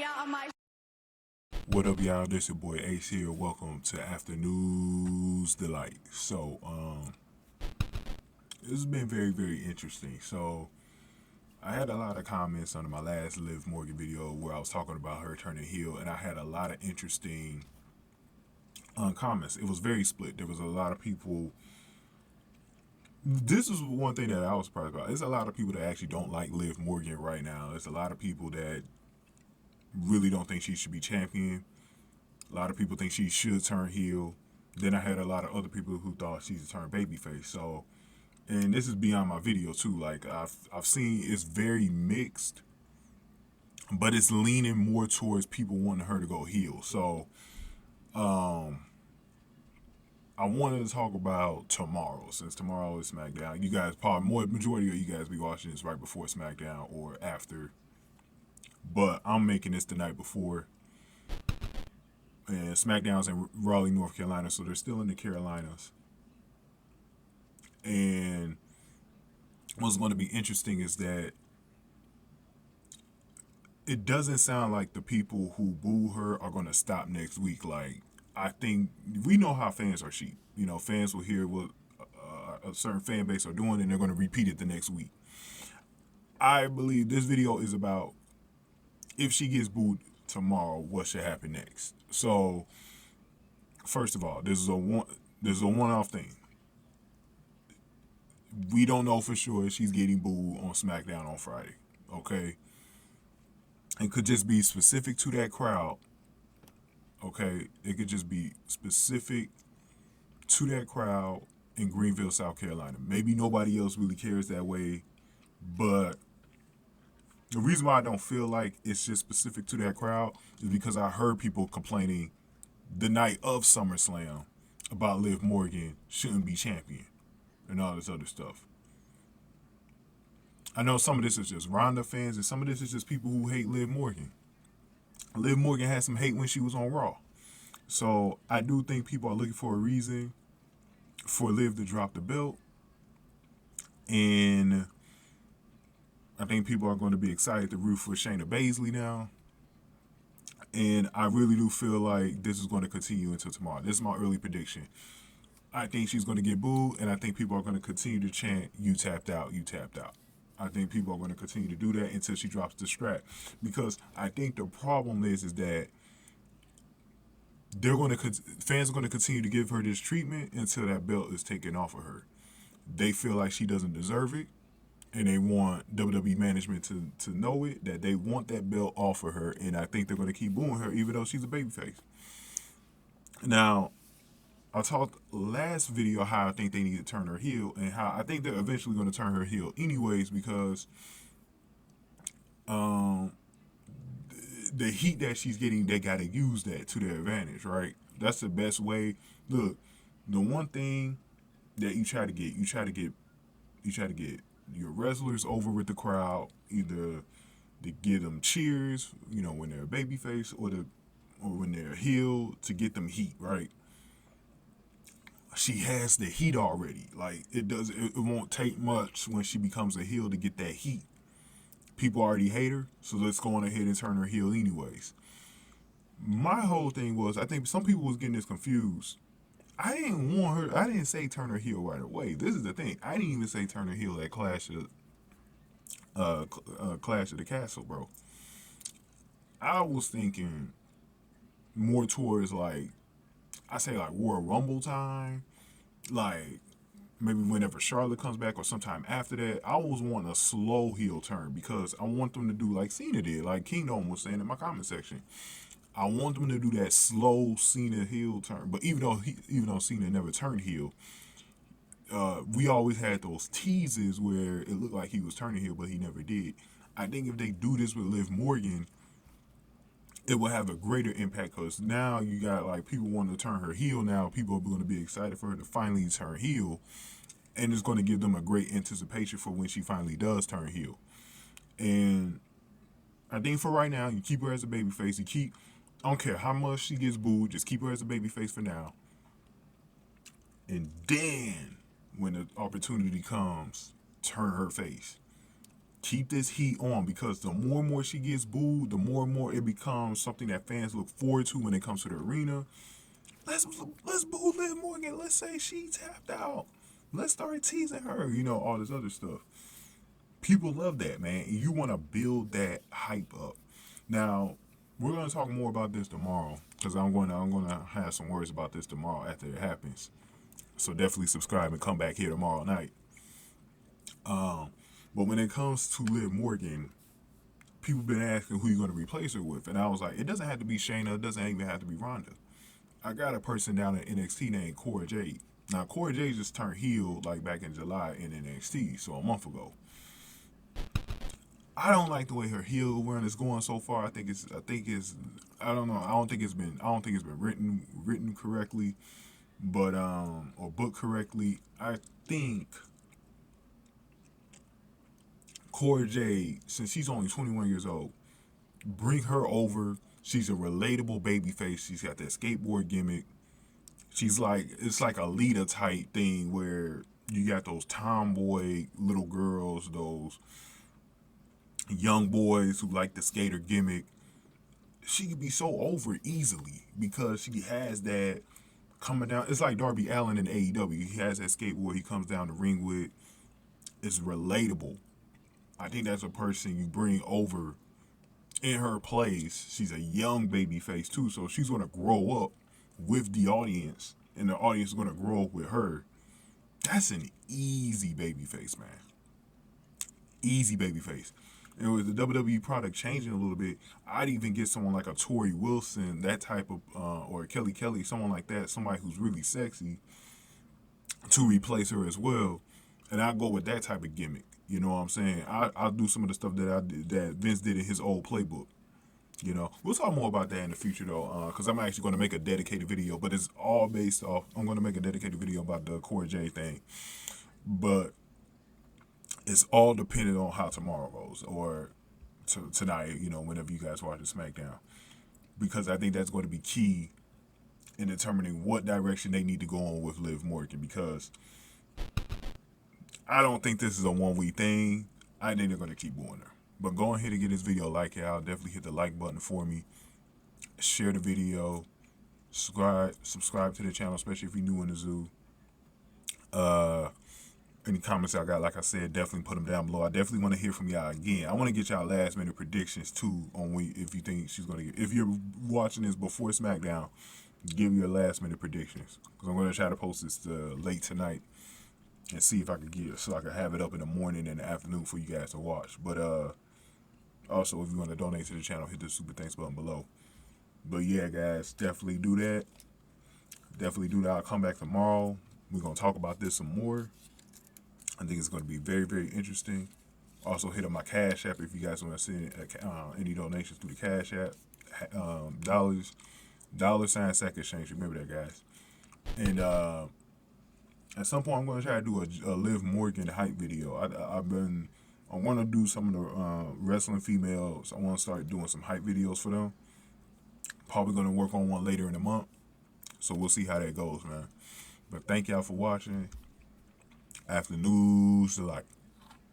now on my. What up, y'all? This your boy Ace here. Welcome to Afternoons Delight. So, this has been very, very interesting. So, I had a lot of comments under my last Liv Morgan video where I was talking about her turning heel, and I had a lot of interesting comments. It was very split. There was a lot of people. This is one thing that I was surprised about. There's a lot of people that actually don't like Liv Morgan right now. There's a lot of people that really don't think she should be champion. A lot of people think she should turn heel. Then I had a lot of other people who thought she should turn babyface. So, and this is beyond my video too. Like I've seen it's very mixed, but it's leaning more towards people wanting her to go heel. So, I wanted to talk about tomorrow, since tomorrow is SmackDown. You guys, probably majority of you guys be watching this right before SmackDown or after, but I'm making this the night before. And SmackDown's in Raleigh, North Carolina, so they're still in the Carolinas. And what's going to be interesting is that it doesn't sound like the people who boo her are going to stop next week. Like, I think we know how fans are sheep. You know, fans will hear what a certain fan base are doing, and they're going to repeat it the next week. I believe this video is about if she gets booed tomorrow, what should happen next. So, first of all, this is a one-off thing. We don't know for sure if she's getting booed on SmackDown on Friday. Okay, it could just be specific to that crowd. Okay, it could just be specific to that crowd in Greenville, South Carolina. Maybe nobody else really cares that way, but the reason why I don't feel like it's just specific to that crowd is because I heard people complaining the night of SummerSlam about Liv Morgan shouldn't be champion and all this other stuff. I know some of this is just Ronda fans, and some of this is just people who hate Liv Morgan. Liv Morgan had some hate when she was on Raw. So I do think people are looking for a reason for Liv to drop the belt. And I think people are going to be excited to root for Shayna Baszler now. And I really do feel like this is going to continue until tomorrow. This is my early prediction. I think she's going to get booed, and I think people are going to continue to chant, "You tapped out, you tapped out." I think people are going to continue to do that until she drops the strap. Because I think the problem is that fans are going to continue to give her this treatment until that belt is taken off of her. They feel like she doesn't deserve it, and they want WWE management to know it, that they want that belt off of her, and I think they're going to keep booing her even though she's a babyface. Now, I talked last video how I think they need to turn her heel, and how I think they're eventually going to turn her heel anyways, because the heat that she's getting, they got to use that to their advantage, right? That's the best way. Look, the one thing that you try to get your wrestlers over with the crowd, either to give them cheers, you know, when they're a babyface, or when they're heel, to get them heat, right? She has the heat already. Like, it won't take much when she becomes a heel to get that heat. People already hate her, so let's go on ahead and turn her heel anyways. My whole thing was, I think some people was getting this confused. I didn't say turn her heel right away. This is the thing. I didn't even say turn her heel at Clash of the Castle, bro. I was thinking more towards, like, I say, like, Royal Rumble time, like maybe whenever Charlotte comes back or sometime after that. I was wanting a slow heel turn, because I want them to do like Cena did, like Kingdom was saying in my comment section. I want them to do that slow Cena heel turn. But even though Cena never turned heel, we always had those teases where it looked like he was turning heel, but he never did. I think if they do this with Liv Morgan, it will have a greater impact, because now you got like people wanting to turn her heel. Now people are going to be excited for her to finally turn heel, and it's going to give them a great anticipation for when she finally does turn heel. And I think for right now, you keep her as a babyface. I don't care how much she gets booed, just keep her as a babyface for now. And then when the opportunity comes, turn her face. Keep this heat on, because the more and more she gets booed, the more and more it becomes something that fans look forward to when it comes to the arena. Let's boo Liv Morgan. Let's say she tapped out. Let's start teasing her. All this other stuff. People love that, man. And you want to build that hype up. Now, we're gonna talk more about this tomorrow, because I'm gonna have some words about this tomorrow after it happens. So definitely subscribe and come back here tomorrow night. But when it comes to Liv Morgan, people been asking who you're gonna replace her with, and I was like, it doesn't have to be Shayna. It doesn't even have to be Ronda. I got a person down in NXT named Cora Jade. Now, Cora Jade just turned heel like back in July in NXT, so a month ago. I don't like the way her heel run is going so far. I think it's I don't know. I don't think it's been written correctly, but or booked correctly. I think Cora Jade, since she's only 21 years old, bring her over. She's a relatable babyface. She's got that skateboard gimmick. It's like a leader type thing where you got those tomboy little girls, those young boys who like the skater gimmick. She could be so over easily because she has that coming down. It's like Darby Allin in AEW. He has that skateboard he comes down the ring with. It's relatable. I think that's a person you bring over in her place. She's a young baby face too, so she's going to grow up with the audience, and the audience is going to grow up with her. That's an easy baby face, man. Easy baby face. And with the WWE product changing a little bit, I'd even get someone like a Tori Wilson, that type of, or Kelly Kelly, someone like that, somebody who's really sexy, to replace her as well. And I'll go with that type of gimmick. You know what I'm saying? I'll do some of the stuff that Vince did in his old playbook. We'll talk more about that in the future though, because I'm actually going to make a dedicated video, but it's all based off. I'm going to make a dedicated video about the Cora Jade thing, but it's all dependent on how tomorrow goes, or tonight. Whenever you guys watch the SmackDown, because I think that's going to be key in determining what direction they need to go on with Liv Morgan, because I don't think this is a 1 week thing. I think they're going to keep booing her. But go ahead and get this video a like out. Definitely hit the like button for me. Share the video. Subscribe to the channel, especially if you're new in the zoo. Any comments I got, like I said, definitely put them down below. I definitely want to hear from y'all again. I want to get y'all last minute predictions too on if you think she's going to get. If you're watching this before SmackDown, give your last minute predictions, because I'm going to try to post this late tonight and see if I can so I can have it up in the morning and the afternoon for you guys to watch. But also, if you want to donate to the channel, hit the super thanks button below. But yeah, guys, definitely do that. Definitely do that. I'll come back tomorrow. We're going to talk about this some more. I think it's going to be very, very interesting. Also, hit up my Cash App if you guys want to send any donations through the Cash App. Dollars, $ Sack Exchange. Remember that, guys. And at some point, I'm going to try to do a Liv Morgan hype video. I want to do some of the wrestling females. I want to start doing some hype videos for them. Probably going to work on one later in the month. So we'll see how that goes, man. But thank y'all for watching. After news, like.